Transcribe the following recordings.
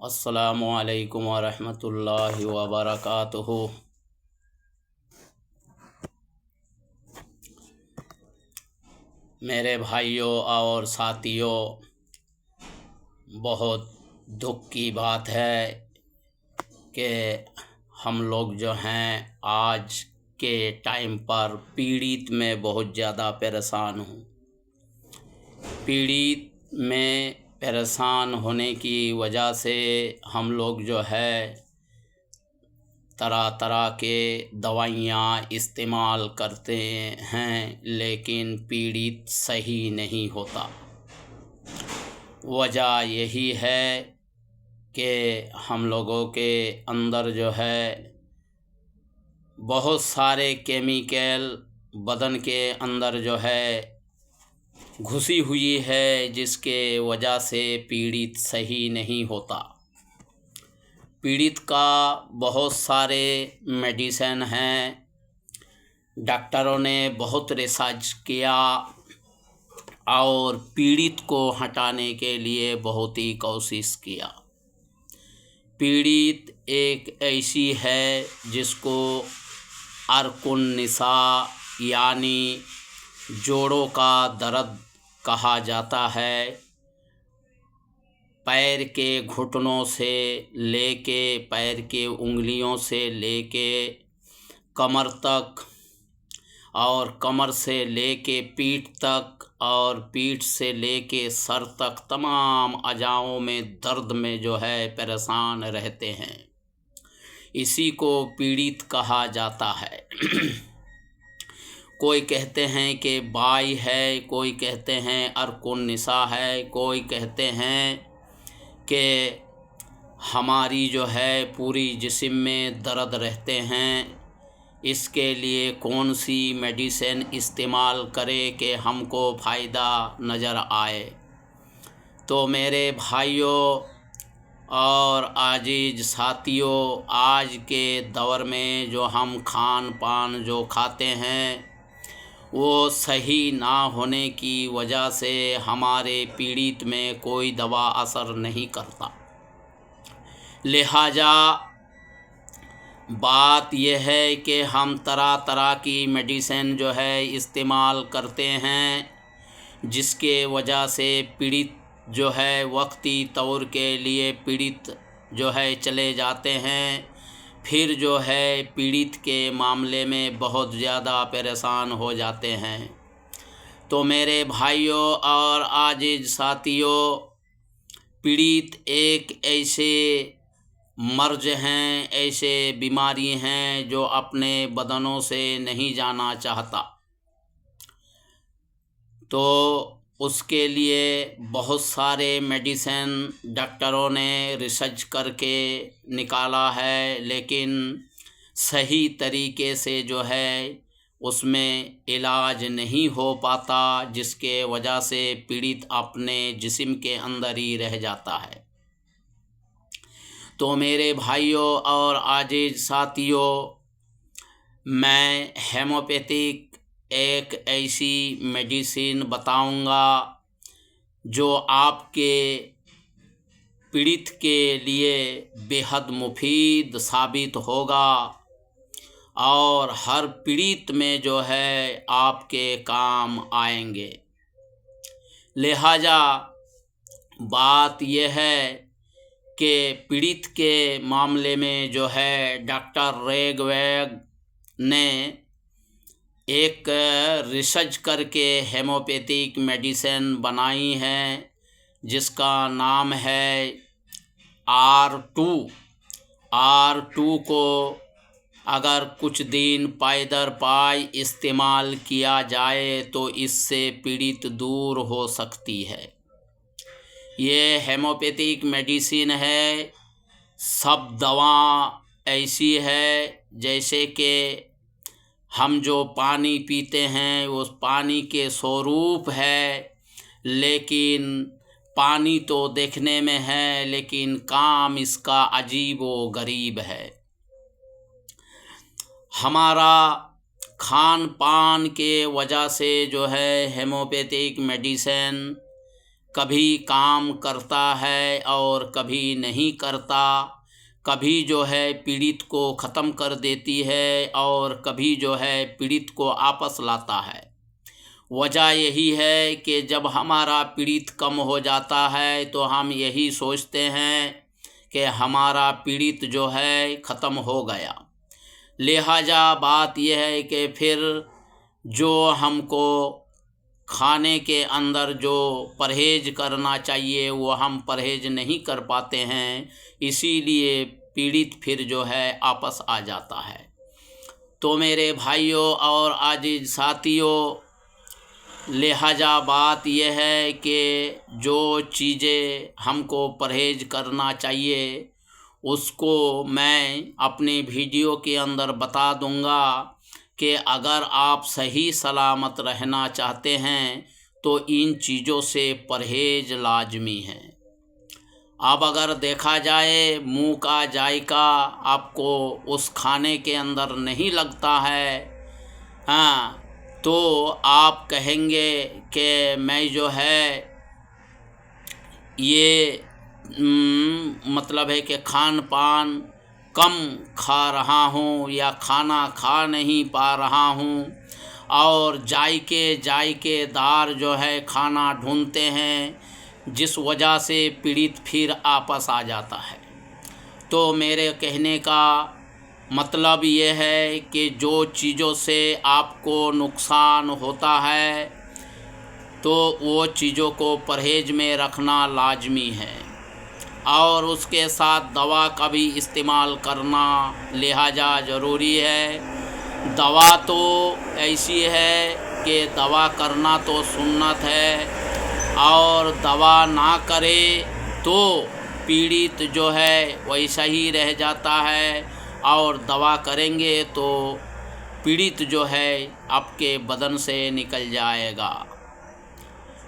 अस्सलामुअलैकुम वरहमतुल्लाहि वबरकातुहू। मेरे भाइयों और साथियों, बहुत दुख की बात है कि हम लोग जो हैं आज के टाइम पर पीड़ित में बहुत ज़्यादा परेशान हूँ। पीड़ित में परेशान होने की वजह से हम लोग जो है तरह तरह के दवाइयाँ इस्तेमाल करते हैं, लेकिन पीड़ित सही नहीं होता। वजह यही है कि हम लोगों के अंदर जो है बहुत सारे केमिकल बदन के अंदर जो है घुसी हुई है, जिसके वजह से पीड़ित सही नहीं होता। पीड़ित का बहुत सारे मेडिसिन हैं, डॉक्टरों ने बहुत रिसर्च किया और पीड़ित को हटाने के लिए बहुत ही कोशिश किया। पीड़ित एक ऐसी है जिसको अर्कुन निसा यानी जोड़ों का दर्द कहा जाता है। पैर के घुटनों से लेके पैर के उंगलियों से लेके कमर तक और कमर से लेके पीठ तक और पीठ से लेके सर तक तमाम अज़ाओं में दर्द में जो है परेशान रहते हैं। इसी को पीड़ित कहा जाता है। कोई कहते हैं कि बाई है, कोई कहते हैं अर्कुन निसा है, कोई कहते हैं कि हमारी जो है पूरी जिस्म में दर्द रहते हैं। इसके लिए कौन सी मेडिसिन इस्तेमाल करें कि हमको फ़ायदा नज़र आए। तो मेरे भाइयों और आजीज साथियों, आज के दौर में जो हम खान पान जो खाते हैं वो सही ना होने की वजह से हमारे पीड़ित में कोई दवा असर नहीं करता। लिहाजा बात यह है कि हम तरह तरह की मेडिसिन जो है इस्तेमाल करते हैं, जिसके वजह से पीड़ित जो है वक्ती तौर के लिए पीड़ित जो है चले जाते हैं। फिर जो है पीड़ित के मामले में बहुत ज़्यादा परेशान हो जाते हैं। तो मेरे भाइयों और आजीज साथियों, पीड़ित एक ऐसे मर्ज हैं, ऐसे बीमारी हैं जो अपने बदनों से नहीं जाना चाहता। तो उसके लिए बहुत सारे मेडिसिन डॉक्टरों ने रिसर्च करके निकाला है, लेकिन सही तरीके से जो है उसमें इलाज नहीं हो पाता, जिसके वजह से पीड़ित अपने जिस्म के अंदर ही रह जाता है। तो मेरे भाइयों और आजीज साथियों, मैं हेमोपैथिक एक ऐसी मेडिसिन बताऊंगा जो आपके पीड़ित के लिए बेहद मुफीद साबित होगा और हर पीड़ित में जो है आपके काम आएंगे। लिहाजा बात यह है कि पीड़ित के मामले में जो है डॉक्टर रेगवेग ने एक रिसर्च करके हेमोपैथिक मेडिसिन बनाई है, जिसका नाम है R2 को अगर कुछ दिन पाई दर पाई इस्तेमाल किया जाए तो इससे पीड़ित दूर हो सकती है। ये हेमोपैथिक मेडिसिन है। सब दवा ऐसी है जैसे कि हम जो पानी पीते हैं उस पानी के स्वरूप है, लेकिन पानी तो देखने में है लेकिन काम इसका अजीब व गरीब है। हमारा खान पान के वजह से जो है हेमोपैथिक मेडिसिन कभी काम करता है और कभी नहीं करता, कभी जो है पीड़ित को ख़त्म कर देती है और कभी जो है पीड़ित को आपस लाता है। वजह यही है कि जब हमारा पीड़ित कम हो जाता है तो हम यही सोचते हैं कि हमारा पीड़ित जो है ख़त्म हो गया। लिहाजा बात यह है कि फिर जो हमको खाने के अंदर जो परहेज करना चाहिए वो हम परहेज नहीं कर पाते हैं, इसीलिए पीड़ित फिर जो है आपस आ जाता है। तो मेरे भाइयों और आजीज साथियों, लिहाजा बात यह है कि जो चीज़ें हमको परहेज करना चाहिए उसको मैं अपने वीडियो के अंदर बता दूंगा कि अगर आप सही सलामत रहना चाहते हैं तो इन चीज़ों से परहेज लाजमी है। अब अगर देखा जाए मुंह का जायका आपको उस खाने के अंदर नहीं लगता है, हाँ, तो आप कहेंगे कि मैं जो है ये मतलब है कि खान पान कम खा रहा हूँ या खाना खा नहीं पा रहा हूँ और जायकेदार जो है खाना ढूंढते हैं, जिस वजह से पीड़ित फिर आपस आ जाता है। तो मेरे कहने का मतलब ये है कि जो चीज़ों से आपको नुकसान होता है तो वो चीज़ों को परहेज में रखना लाजमी है और उसके साथ दवा का भी इस्तेमाल करना लिहाजा ज़रूरी है। दवा तो ऐसी है कि दवा करना तो सुन्नत है और दवा ना करे तो पीड़ित जो है वैसा ही रह जाता है और दवा करेंगे तो पीड़ित जो है आपके बदन से निकल जाएगा।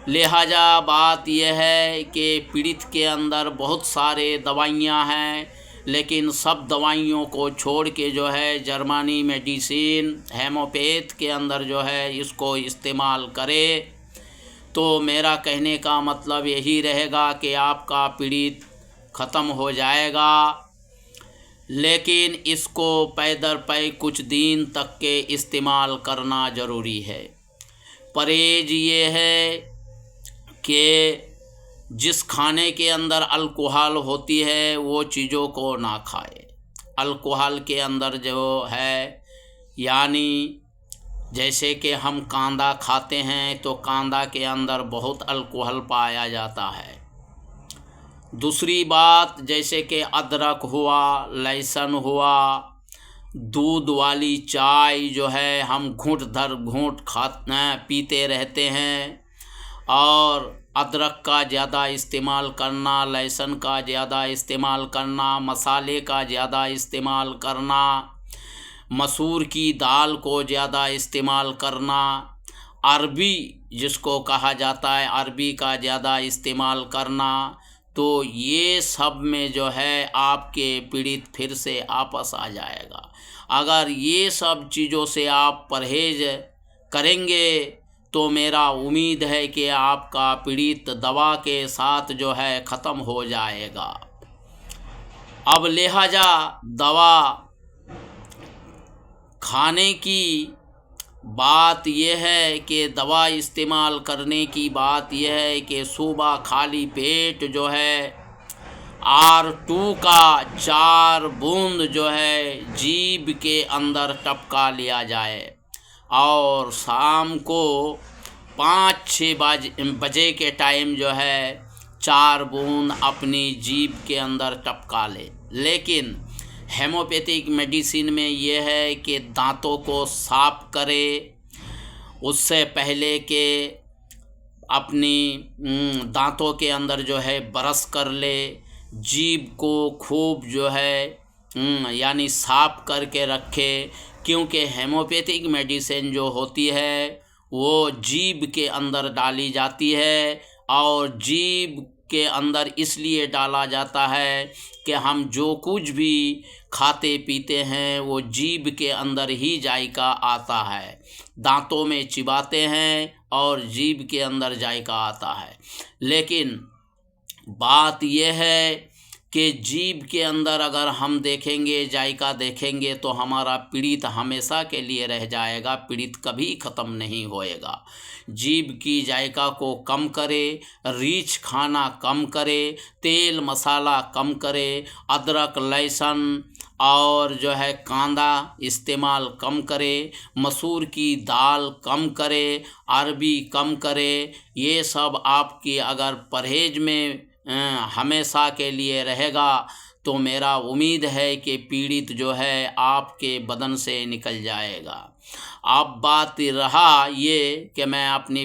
लिहाजा बात यह है कि पीड़ित के अंदर बहुत सारे दवाइयाँ हैं, लेकिन सब दवाइयों को छोड़ के जो है जर्मनी मेडिसिन हेमोपैथ के अंदर जो है इसको इस्तेमाल करे। तो मेरा कहने का मतलब यही रहेगा कि आपका पीड़ित ख़त्म हो जाएगा, लेकिन इसको पैदर पै कुछ दिन तक के इस्तेमाल करना ज़रूरी है। परहेज ये है कि जिस खाने के अंदर अल्कोहल होती है वो चीज़ों को ना खाए। अल्कोहल के अंदर जो है यानी जैसे कि हम कांदा खाते हैं तो कांदा के अंदर बहुत अल्कोहल पाया जाता है। दूसरी बात जैसे कि अदरक हुआ, लहसुन हुआ, दूध वाली चाय जो है हम घूंट दर घूंट पीते रहते हैं और अदरक का ज़्यादा इस्तेमाल करना, लहसुन का ज़्यादा इस्तेमाल करना, मसाले का ज़्यादा इस्तेमाल करना, मसूर की दाल को ज़्यादा इस्तेमाल करना, अरबी जिसको कहा जाता है अरबी का ज़्यादा इस्तेमाल करना, तो ये सब में जो है आपके पीड़ित फिर से आपस आ जाएगा। अगर ये सब चीज़ों से आप परहेज करेंगे तो मेरा उम्मीद है कि आपका पीड़ित दवा के साथ जो है ख़त्म हो जाएगा। अब लिहाजा दवा खाने की बात यह है कि दवा इस्तेमाल करने की बात यह है कि सुबह खाली पेट जो है R2 का 4 बूंद जो है जीभ के अंदर टपका लिया जाए और शाम को 5-6 बजे के टाइम जो है 4 बूंद अपनी जीभ के अंदर टपका ले। लेकिन हेमोपैथिक मेडिसिन में यह है कि दांतों को साफ करे, उससे पहले कि अपनी दांतों के अंदर जो है ब्रश कर ले, जीभ को खूब जो है यानी साफ करके रखे, क्योंकि हेमोपैथिक मेडिसिन जो होती है वो जीभ के अंदर डाली जाती है और जीभ के अंदर इसलिए डाला जाता है कि हम जो कुछ भी खाते पीते हैं वो जीभ के अंदर ही जायका आता है। दांतों में चिबाते हैं और जीभ के अंदर जायका आता है। लेकिन बात यह है कि जीभ के अंदर अगर हम देखेंगे, जायका देखेंगे, तो हमारा पीड़ित हमेशा के लिए रह जाएगा, पीड़ित कभी ख़त्म नहीं होएगा। जीभ की जायका को कम करे, रीछ खाना कम करे, तेल मसाला कम करे, अदरक लहसुन और जो है कांदा इस्तेमाल कम करे, मसूर की दाल कम करे, अरबी कम करे। ये सब आपकी अगर परहेज में हमेशा के लिए रहेगा तो मेरा उम्मीद है कि पीड़ित जो है आपके बदन से निकल जाएगा। अब बात रहा ये कि मैं अपनी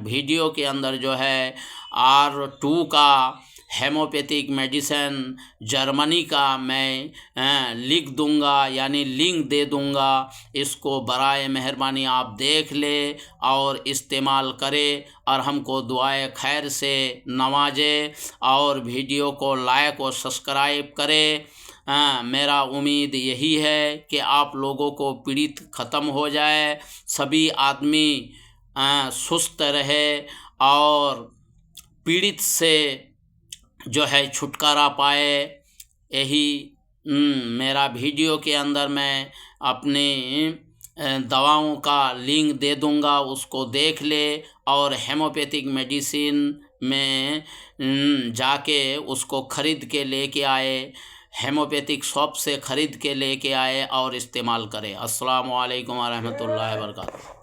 वीडियो के अंदर जो है R2 का हेमोपैथिक मेडिसिन जर्मनी का मैं लिख दूंगा, यानी लिंक दे दूंगा। इसको बराए मेहरबानी आप देख ले और इस्तेमाल करें और हमको दुआए खैर से नवाजे और वीडियो को लाइक और सब्सक्राइब करें। मेरा उम्मीद यही है कि आप लोगों को पीड़ित ख़त्म हो जाए, सभी आदमी सुस्त रहे और पीड़ित से जो है छुटकारा पाए। यही मेरा वीडियो के अंदर मैं अपने दवाओं का लिंक दे दूंगा, उसको देख ले और हेमोपैथिक मेडिसिन में जाके उसको ख़रीद के लेके आए, हेमोपैथिक शॉप से ख़रीद के लेके आए और इस्तेमाल करें। अस्सलामु अलैकुम व रहमतुल्लाहि व बरकातहू।